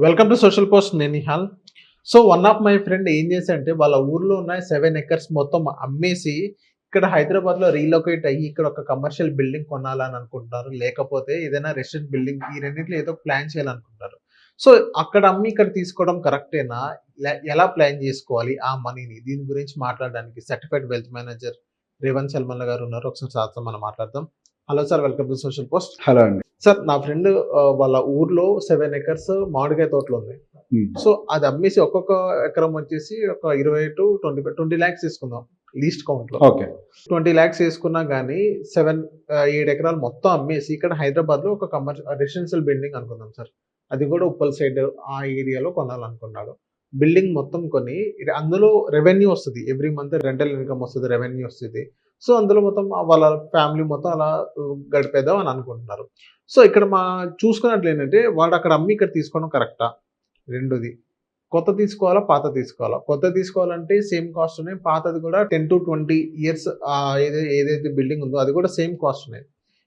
Welcome to social post. నేను Nihal. So one of my friend ఏం చేశాడంటే వాళ్ళ ఊర్లో ఉన్న 7 ఎకర్స్ మొత్తం అమ్మేసి ఇక్కడ హైదరాబాద్లో రీలొకేట్ అయ్యి ఇక్కడ ఒక కమర్షియల్ బిల్డింగ్ కొనాలని అనుకుంటున్నారు. లేకపోతే ఏదైనా రెసిడెంట్ బిల్డింగ్, ఈ రెండింటిలో ఏదో ప్లాన్ చేయాలనుకుంటున్నారు. సో అక్కడ అమ్మి ఇక్కడ తీసుకోవడం కరెక్టేనా? ఎలా ప్లాన్ చేసుకోవాలి ఆ మనీని? దీని గురించి మాట్లాడడానికి సర్టిఫైడ్ వెల్త్ మేనేజర్ రేవంత్ చల్మల్ల గారు ఉన్నారు. ఒకసారి సార్తో మనం మాట్లాడదాం. Hello sir, welcome to social post. Hello అండి సార్, నా ఫ్రెండ్ వాళ్ళ ఊర్లో 7 ఎకర్స్ మామిడికాయ తోటలు ఉంది. సో అది అమ్మేసి ఒక్కొక్క ఎకరం వచ్చేసి ఒక 20 to 20 lakhs తీసుకుందాం లీస్ట్ కౌంట్ లో. ఓకే 20 lakhs వేసుకున్నా గానీ 7 ఎకరాలు మొత్తం అమ్మేసి ఇక్కడ హైదరాబాద్ లో ఒక కమర్షియల్ రెసిడెన్షియల్ బిల్డింగ్ అనుకుందాం సార్. అది కూడా ఉప్పల్ సైడ్ ఆ ఏరియాలో కొనాలనుకున్నాడు. బిల్డింగ్ మొత్తం కొని అందులో రెవెన్యూ వస్తుంది, ఎవ్రీ మంత్ రెంటల్ ఇన్కమ్ వస్తుంది, రెవెన్యూ వస్తుంది. సో అందులో మొత్తం వాళ్ళ ఫ్యామిలీ మొత్తం అలా గడిపేద్దాం అని అనుకుంటున్నారు. సో ఇక్కడ చూసుకున్నట్లు ఏంటంటే వాడు అక్కడ అమ్మి ఇక్కడ తీసుకోవడం కరెక్టా? రెండోది, కొత్త తీసుకోవాలా పాత తీసుకోవాలా? కొత్త తీసుకోవాలంటే సేమ్ కాస్ట్ ఉన్నాయి, పాతది కూడా 10 to 20 years ఏదైతే బిల్డింగ్ ఉందో అది కూడా సేమ్ కాస్ట్ ఉన్నాయి.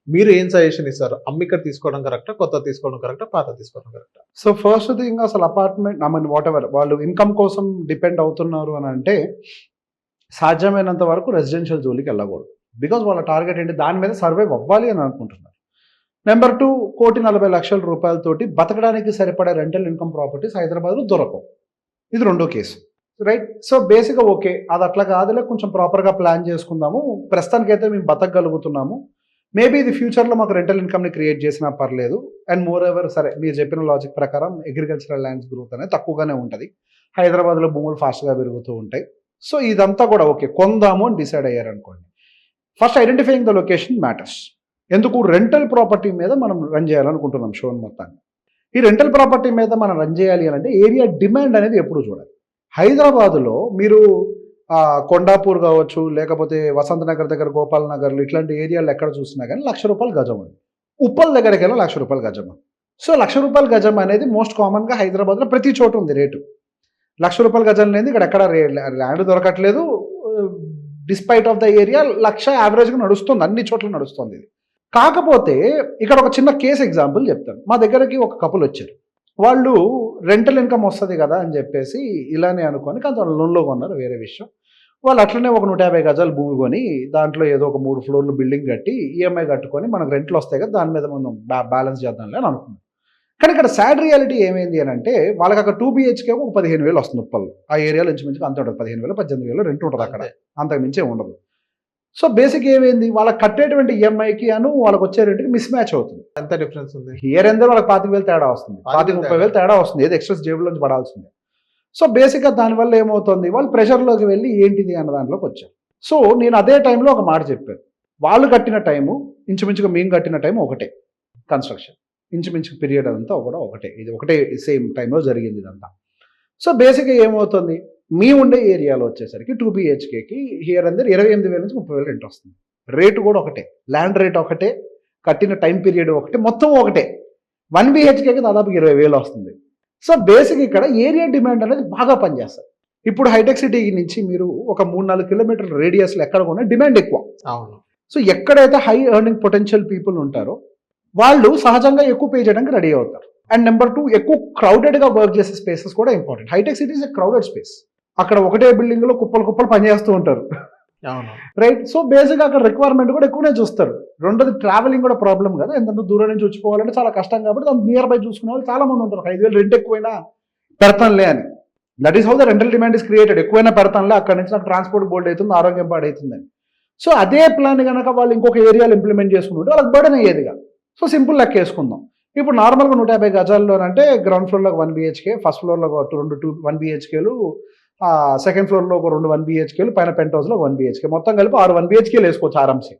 మీరు ఏం సజెషన్ ఇస్తారు? అమ్మి ఇక్కడ తీసుకోవడం కరెక్టా, కొత్త తీసుకోవడం కరెక్టా, పాత తీసుకోవడం కరెక్టా? సో ఫస్ట్ థింగ్, అసలు అపార్ట్మెంట్ వాట్ ఎవర్ వాళ్ళు ఇన్కమ్ కోసం డిపెండ్ అవుతున్నారు అని అంటే సాధ్యమైనంత వరకు రెసిడెన్షియల్ జోలికి వెళ్ళకూడదు. బికాజ్ వాళ్ళ టార్గెట్ ఏంటి, దాని మీద సర్వైవ్ అవ్వాలి అని అనుకుంటున్నారు. నెంబర్ 2, 1,40,00,000 బతకడానికి సరిపడే రెంటల్ ఇన్కమ్ ప్రాపర్టీస్ హైదరాబాద్లో దొరకవు. ఇది రెండో కేసు, రైట్? సో బేసిక్గా ఓకే, అది అట్లా కాదులే, కొంచెం ప్రాపర్గా ప్లాన్ చేసుకుందాము, ప్రస్తుతానికైతే మేము బతకగలుగుతున్నాము, మేబీ ఇది ఫ్యూచర్లో మాకు రెంటల్ ఇన్కమ్ని క్రియేట్ చేసినా పర్లేదు. అండ్ మోర్ ఎవర్, సరే మీరు చెప్పిన లాజిక్ ప్రకారం అగ్రికల్చరల్ ల్యాండ్స్ గ్రోత్ అనేది తక్కువగానే ఉంటుంది, హైదరాబాద్లో భూములు ఫాస్ట్గా పెరుగుతూ ఉంటాయి. సో ఇదంతా కూడా ఓకే, కొందాము అని డిసైడ్ అయ్యారనుకోండి. First identifying the location matters. ఎందుకు? రెంటల్ ప్రాపర్టీ మీద మనం రన్ చేయాలనుకుంటున్నాం షోన్ మొత్తాన్ని. ఈ రెంటల్ ప్రాపర్టీ మీద మనం రన్ చేయాలి అని అంటే ఏరియా డిమాండ్ అనేది ఎప్పుడు చూడాలి. హైదరాబాదులో మీరు కొండాపూర్ కావచ్చు, లేకపోతే వసంత్ నగర్ దగ్గర గోపాల్ నగర్లు, ఇట్లాంటి ఏరియాలు ఎక్కడ చూసినా కానీ ₹1,00,000 గజం ఉంది. ఉప్పల్ దగ్గరికి వెళ్ళి ₹1,00,000 గజం. సో ₹1,00,000 గజం అనేది మోస్ట్ కామన్గా హైదరాబాద్లో ప్రతి చోట ఉంది రేటు. ₹1,00,000 గజం అనేది ఇక్కడ ఎక్కడ ల్యాండ్ దొరకట్లేదు. డిస్పైట్ ఆఫ్ ద ఏరియా 1,00,000 యావరేజ్గా నడుస్తుంది, అన్ని చోట్ల నడుస్తుంది ఇది. కాకపోతే ఇక్కడ ఒక చిన్న కేసు ఎగ్జాంపుల్ చెప్తాను. మా దగ్గరకి ఒక కపుల్ వచ్చారు. వాళ్ళు రెంటల్ ఇన్కమ్ వస్తుంది కదా అని చెప్పేసి ఇలానే అనుకొని కొంత లోన్లో కొన్నారు, వేరే విషయం. వాళ్ళు అట్లనే ఒక 150 గజాలు భూమి కొని దాంట్లో ఏదో ఒక 3 ఫ్లోర్లు బిల్డింగ్ కట్టి ఈఎంఐ కట్టుకొని మనకు రెంట్లు వస్తాయి కదా, దాని మీద మనం బ్యాలెన్స్ చేద్దాంలే అని అనుకున్నాం. కానీ ఇక్కడ సాడ్ రియాలిటీ ఏమైంది అని అంటే వాళ్ళకి అక్కడ 2 BHK ఒక 15,000 వస్తుంది ఉప్పల్లో. ఆ ఏరియాలో ఇంచుమించుగా అంత ఉంటుంది, 15,000 18,000 రెంట్ ఉంటుంది అక్కడ, అంతకు మించే ఉండదు. సో బేసిక్ ఏమైంది, వాళ్ళకి కట్టేటువంటి ఈఎంఐకి వాళ్ళకి వచ్చే రెంట్కి మిస్ మ్యాచ్ అవుతుంది. ఎంత డిఫరెన్స్ ఉంది? హియర్ అండ్ వాళ్ళకి 25,000 తేడా వస్తుంది, 30,000 తేడా వస్తుంది, ఏది ఎక్స్ట్రా జేబులోంచి పడాల్సిందే. సో బేసిక్గా దానివల్ల ఏమవుతుంది, వాళ్ళు ప్రెషర్లోకి వెళ్ళి ఏంటిది అన్న దాంట్లోకి వచ్చారు. సో నేను అదే టైంలో ఒక మాట చెప్పాను, వాళ్ళు కట్టిన టైము ఇంచుమించుగా మేము కట్టిన టైం ఒకటే, కన్స్ట్రక్షన్ ఇంచుమించు పీరియడ్ అంతా కూడా ఒకటే, ఇది ఒకటే సేమ్ టైంలో జరిగింది ఇదంతా. సో బేసిక్గా ఏమవుతుంది, మీ ఉండే ఏరియాలో వచ్చేసరికి 2 BHKకి హియర్ అందరు 28,000 నుంచి 30,000 రెంట్ వస్తుంది. రేటు కూడా ఒకటే, ల్యాండ్ రేట్ ఒకటే, కట్టిన టైం పీరియడ్ ఒకటే, మొత్తం ఒకటే. 1 BHKకి దాదాపు 20,000 వస్తుంది. సో బేసిక్ ఇక్కడ ఏరియా డిమాండ్ అనేది బాగా పనిచేస్తుంది. ఇప్పుడు హైటెక్ సిటీ నుంచి మీరు ఒక 3-4 కిలోమీటర్ల రేడియస్లో ఎక్కడ కొన్నా డిమాండ్ ఎక్కువ. అవును. సో ఎక్కడైతే హై ఎర్నింగ్ పొటెన్షియల్ పీపుల్ ఉంటారో వాళ్ళు సహజంగా ఎక్కువ పే చేయడానికి రెడీ అవుతారు. అండ్ నెంబర్ 2, ఎక్కువ క్రౌడెడ్గా వర్క్ చేసే స్పేసెస్ కూడా ఇంపార్టెంట్. హైటెక్ City is a crowded space. అక్కడ ఒకటే బిల్డింగ్లో కుప్పలు పనిచేస్తూ ఉంటారు, రైట్? సో బేసిక్గా అక్కడ రిక్వైర్మెంట్ కూడా ఎక్కువనే చూస్తారు. రెండోది, ట్రావెలింగ్ కూడా ప్రాబ్లం కదా, ఎంత దూరం నుంచి వచ్చిపోవాలంటే చాలా కష్టం కాబట్టి దాన్ని నియర్ బై చూసుకునే వాళ్ళు చాలా మంది ఉంటారు. 5,000 రెంట్ ఎక్కువైనా పెడతానులే అని. That is how the rental demand is created. ఎక్కువైనా పెడతానులే, అక్కడ నుంచి నాకు ట్రాన్స్పోర్ట్ బోర్డు అవుతుంది, ఆరోగ్యం పాడవుతుందని. సో అదే ప్లాన్ కనుక వాళ్ళు ఇంకొక ఏరియాలో ఇంప్లిమెంట్ చేసుకుంటే వాళ్ళకి బర్డెన్ అయ్యేది కాదు. సో సింపుల్ లెక్క వేసుకుందాం. ఇప్పుడు నార్మల్గా 150 గజాల్లోనంటే గ్రౌండ్ ఫ్లోర్లో 1 BHK, ఫస్ట్ ఫ్లోర్లో 1 BHKలు, సెకండ్ ఫ్లోర్లో ఒక 2 1 BHKలు, పైన పెంట్ హౌస్లో 1 BHK, మొత్తం కలిపి 6 1 BHKలు వేసుకోవచ్చు ఆరామ్సే,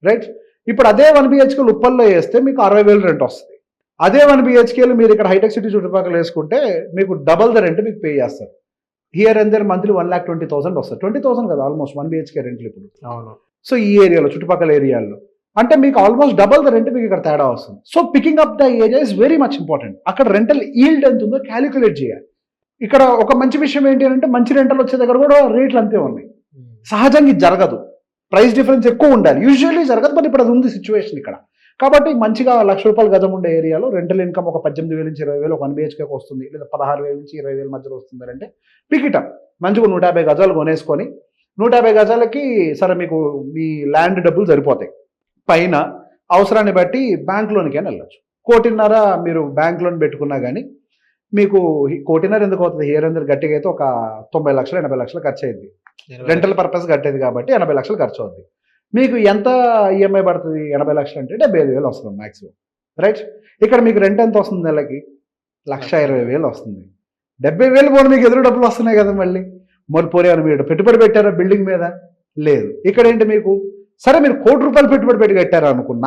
రైట్? ఇప్పుడు అదే 1 BHKలు ఉప్పల్లో వేస్తే మీకు 60,000 రెంట్ వస్తుంది. అదే 1 BHKలు మీరు ఇక్కడ హైటెక్ సిటీ చుట్టుపక్కల వేసుకుంటే మీకు డబల్ ద రెంట్ మీకు పే చేస్తారు. హియర్ అండ్ దేర్ మంత్లీ 1,20,000 వస్తుంది. 20,000 కదా ఆల్మోస్ట్ 1 BHK రెంట్లు ఇప్పుడు. అవును. సో ఈ ఏరియాలో, చుట్టుపక్కల ఏరియాల్లో అంటే మీకు ఆల్మోస్ట్ డబల్ ద రెంట్ మీకు ఇక్కడ తేడా వస్తుంది. So picking up the area is very much important. అక్కడ రెంటల్ ఈల్డ్ ఎంత ఉందో క్యాలిక్యులేట్ చేయాలి. ఇక్కడ ఒక మంచి విషయం ఏంటి అంటే మంచి రెంటల్ వచ్చే దగ్గర కూడా రేట్లు అంతే ఉన్నాయి. సహజంగా ఇది జరగదు, ప్రైస్ డిఫరెన్స్ ఎక్కువ ఉండాలి, యూజువల్లీ జరగదు, బట్ ఇప్పుడు అది ఉంది సిచ్యువేషన్ ఇక్కడ. కాబట్టి మంచిగా ₹1,00,000 గజం ఉండే ఏరియాలో రెంటల్ ఇన్కమ్ ఒక 18,000 నుంచి 20,000 ఒక 1 BHKకి వస్తుంది, లేదా 16,000 నుంచి 20,000 మధ్యలో వస్తుంది అంటే పికిటప్ మంచిగా 150 గజాలు కొనేసుకొని 150 గజాలకి సరే మీకు మీ ల్యాండ్ డబ్బులు సరిపోతాయి. పైన అవసరాన్ని బట్టి బ్యాంక్ లోన్కి అని వెళ్ళచ్చు. 1,50,00,000 మీరు బ్యాంక్ లోన్ పెట్టుకున్నా కానీ మీకు 1,50,00,000 ఎందుకు అవుతుంది? హియర్ అందరు గట్టిగా అయితే ఒక 90 లక్షలు 80 లక్షలు ఖర్చు అయింది. రెంటల్ పర్పస్ కట్టేది కాబట్టి 80 లక్షలు ఖర్చు అవుద్ది. మీకు ఎంత ఈఎంఐ పడుతుంది? 80 లక్షలు అంటే 75,000 వస్తుంది మాక్సిమం, రైట్? ఇక్కడ మీకు రెంట్ ఎంత వస్తుంది? నెలకి 1,20,000 వస్తుంది. 70,000 పోనీ మీకు ఎదురు డబ్బులు వస్తున్నాయి కదా మళ్ళీ. మరి పోయారు మీరు పెట్టుబడి పెట్టారా బిల్డింగ్ మీద? లేదు. ఇక్కడ ఏంటి మీకు సరే మీరు ₹1,00,00,000 పెట్టుబడి పెట్టి కట్టారా అనుకున్న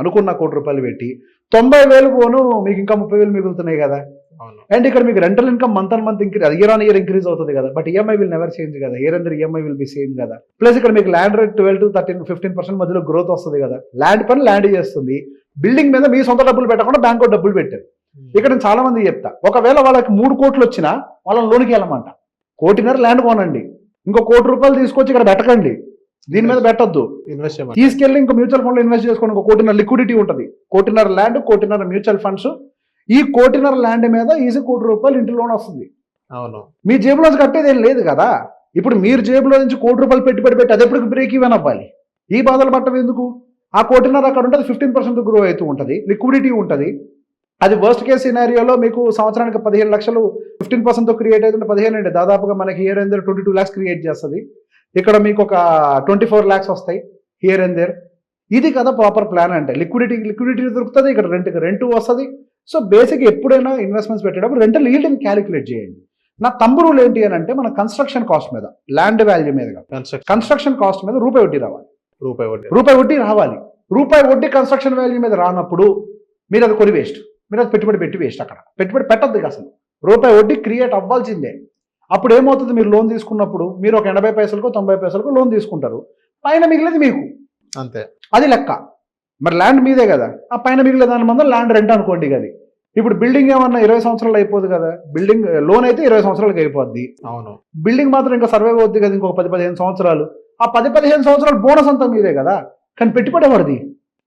₹1,00,00,000 పెట్టి 90,000 పోను మీకు ఇంకా 30,000 మిగులుతున్నాయి కదా. అండ్ ఇక్కడ మీకు rental income month on month increase, year on year increase అవుతుంది కదా. But EMI will never change కదా. ఇయర్ అందర్ ఈఎంఐ విల్ బి సేమ్ కదా. ప్లస్ ఇక్కడ మీకు ల్యాండ్ రేట్ 12 to 13 15% మధ్యలో గ్రోత్ వస్తుంది కదా. ల్యాండ్ పని ల్యాండ్ చేస్తుంది. బిల్డింగ్ మీద మీ సొంత డబ్బులు పెట్టకుండా బ్యాంకు డబ్బులు పెట్టారు. ఇక్కడ నేను చాలా మంది చెప్తా, ఒకవేళ వాళ్ళకి 3 కోట్లు వచ్చినా వాళ్ళని లోన్కి వెళ్ళమంట. 1,50,00,000 ల్యాండ్ కొనండి, ఇంకో ₹1,00,00,000 తీసుకొచ్చి ఇక్కడ పెట్టకండి, దీని మీద పెట్టొద్దు. తీసుకెళ్ళి ఇంకో మ్యూచువల్ ఫండ్ లో ఇన్వెస్ట్ చేసుకోండి. ఇంకో 1,50,00,000 లిక్విడిటీ ఉంటుంది. 1,50,00,000 ల్యాండ్, 1,50,00,000 మ్యూచువల్ ఫండ్స్. ఈ 1,50,00,000 ల్యాండ్ మీద ఈజీ ₹1,00,00,000 ఇంటి లోన్ వస్తుంది. అవును, మీ జేబులో కట్టేది ఏం లేదు కదా. ఇప్పుడు మీరు జేబులో నుంచి ₹1,00,00,000 పెట్టుబడి పెట్టి అది ఎప్పటికి బ్రేక్ ఈవెన్ అవ్వాలి. ఈ బాధలు పట్టం ఎందుకు? ఆ 1,50,00,000 అక్కడ ఉంటుంది, 15% గ్రో అవుతూ ఉంటుంది, లిక్విడిటీ ఉంటుంది. అది వర్స్ట్ కేస్ సినారియోలో మీకు సంవత్సరానికి 15 లక్షలు 15% క్రియేట్ అవుతుంటే 15 అంటే దాదాపుగా మనకి here and there 22 lakhs create చేస్తుంది. ఇక్కడ మీకు ఒక 24 lakhs వస్తాయి హియర్ అండ్ దేర్. ఇది కదా ప్రాపర్ ప్లాన్ అంటే. లిక్విడిటీ దొరుకుతుంది, ఇక్కడ రెంట్ వస్తుంది. సో బేసిక్ ఎప్పుడైనా ఇన్వెస్ట్మెంట్స్ పెట్టేటప్పుడు రెంటల్ ఈల్డ్ని క్యాలిక్యులేట్ చేయండి. నా తమ్ము రూల్ ఏంటి అని అంటే, మన కన్స్ట్రక్షన్ కాస్ట్ మీద, ల్యాండ్ వాల్యూ మీద కాదు, కన్స్ట్రక్షన్ కాస్ట్ మీద రూపాయి వడ్డీ రావాలి. రూపాయి వడ్డీ కన్స్ట్రక్షన్ వాల్యూ మీద రానప్పుడు మీరు అది కొని వేస్ట్, మీరు అది పెట్టుబడి పెట్టి వేస్ట్. అక్కడ పెట్టుబడి పెట్టద్దు అసలు. రూపాయి వడ్డీ క్రియేట్ అవ్వాల్సిందే. అప్పుడు ఏమవుతుంది? మీరు లోన్ తీసుకున్నప్పుడు మీరు ఒక 80 పైసలకు 90 పైసలకు లోన్ తీసుకుంటారు, పైన మిగిలేదు మీకు, అంతే. అది లెక్క. మరి ల్యాండ్ మీదే కదా, ఆ పైన మిగిలే దాని మందం ల్యాండ్ రెంట్ అనుకోండి. అది ఇప్పుడు బిల్డింగ్ ఏమన్నా 20 సంవత్సరాలు అయిపోదు కదా. బిల్డింగ్ లోన్ అయితే 20 సంవత్సరాలకి అయిపోద్ది. అవును, బిల్డింగ్ మాత్రం ఇంకా సర్వైవ్ అవుద్ది కదా ఇంకొక 10-15 సంవత్సరాలు. ఆ 10-15 సంవత్సరాలు బోనస్ అంతా మీదే కదా. కానీ పెట్టుబడి ఎవరిది?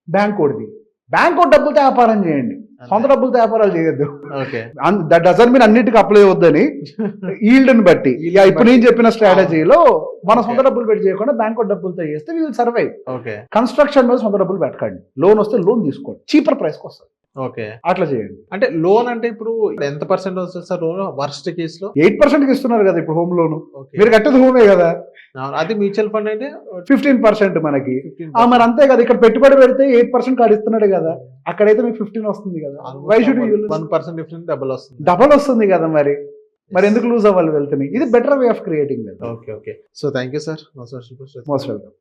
బ్యాంక్ ఓడిది. బ్యాంక్ ఓడి డబ్బులతో వ్యాపారం చేయండి, సొంత డబ్బులతో వ్యాపారాలు చేయొద్దు. దట్ డజంట్ మీన్ అన్నిటికీ అప్లై అవుద్దని. ఈల్డ్ని బట్టి ఇప్పుడు నేను చెప్పిన స్ట్రాటజీలో మన సొంత డబ్బులు పెట్టి చేయకుండా బ్యాంక్ డబ్బులతో చేస్తే వీళ్ళు సర్వైవ్. కన్స్ట్రక్షన్ మీద సొంత డబ్బులు పెట్టకండి. లోన్ వస్తే లోన్ తీసుకోండి, చీపర్ ప్రైస్కి వస్తుంది. ఓకే, అట్లా చేయండి. అంటే లోన్ అంటే ఇప్పుడు ఎంత పర్సెంట్ వస్తుంది సార్ లోన్? వర్స్ట్ కేసులో 8% ఇస్తున్నారు కదా ఇప్పుడు హోమ్ లోన్. మీరు కట్టేది హోమే కదా. అది మ్యూచువల్ ఫండ్ అయితే 15% మనకి. మరి అంతే కదా, ఇక్కడ పెట్టుబడి పెడితే 8% కాడు ఇస్తున్నాడు కదా, అక్కడైతే మీకు 15 వస్తుంది కదా. Why should you 1% difference double వస్తుంది కదా. మరి ఎందుకు లూజ్ అవ్వాలి వెళ్తుంది? ఇది better way of creating wealth. Okay, so thank you sir. Most welcome.